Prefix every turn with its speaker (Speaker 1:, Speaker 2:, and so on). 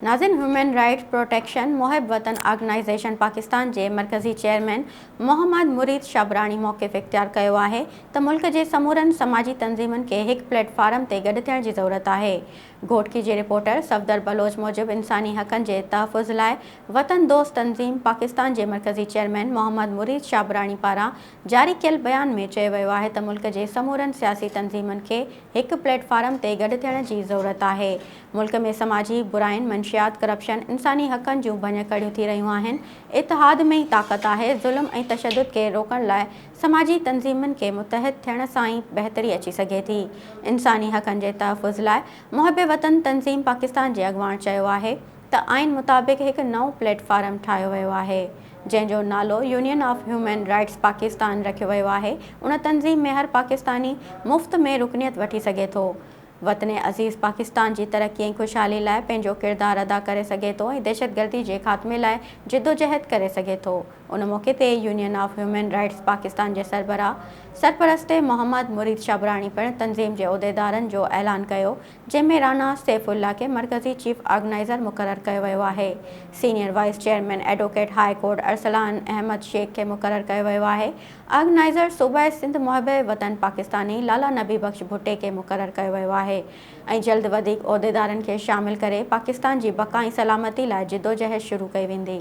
Speaker 1: नाज़िन human rights protection मुहिब वतन organisation Pakistan के मरकज़ी चेयरमैन मोहम्मद मुरीद शाबरानी मौक़िफ़ इख्तियार किया है तो मुल्क के समूरन समाजी तंजीमन के एक प्लेटफॉर्म से गड थियण की ज़रूरत है। घोटकी के रिपोर्टर सफदर बलोच मूजिब इंसानी हक़न के तहफ़ुज़ लाए वतन दोस्त तंजीम पाकिस्तान के मरकज़ी चेयरमैन मोहम्मद मुरीद शाबरानी पारा जारी कियल बयान में चयो वियो है तो मुल्क के समूरन सियासी तंजीमन के एक प्लेटफॉर्म से गड थियण की ज़रूरत है। मुल्क में समाजी बुराइन मंशियात करप्शन इंसानी हक़न जूं भञकड़ियूं थी रहियूं आहिनि। इतिहाद में ही ताक़त है। ज़ुल्म और तशद्दुद के रोकण लाइ समाजी तंजीमन के मुतहद थियण सां ही बहितरी अची सघे थी। इंसानी हक़न के तहफ़ुज़ लाइ मुहिब वतन तंजीम पाकिस्तान के अॻुवाण चयो है त आइन मुताबिक़ एक नओं प्लेटफॉर्म ठाहियो वियो है जंहिंजो नालो union of human rights Pakistan रखियो वियो है। उन तंजीम में हर पाकिस्तानी मुफ़्त में रुकनियत वठी सघे थो, वतन अज़ीज़ पाकिस्तान की तरक्की ऐं खुशहाली लाइ पंहिंजो किरदार अदा करे सघे थो ऐं दहशतगर्दी के ख़ात्मे लाइ जिदोजहद करे सघे थो। उन मौक़े ते union of human rights Pakistan के सरपरस्त मोहम्मद मुरीद शाबरानी पिण तंजीम के उहदेदारनि जो ऐलान किया, जंहिंमें राना सैफुल्ला के मरकज़ी चीफ ऑर्गेनाइज़र मुक़रर किया वियो है। Senior vice chairman advocate high court Arsalan Ahmed Sheikh के मुक़रर किया वियो है। ऑर्गेनाइज़र सूबाई सिंध मुहिब वतन पाकिस्तानी लाला नबी बख्श भुट्टे के मुक़रर किया वियो है ऐं जल्द वधीक उहदेदारनि के शामिल करे पाकिस्तान की बक़ा ऐं सलामती लाइ जिदोजहद शुरू कई वेंदी।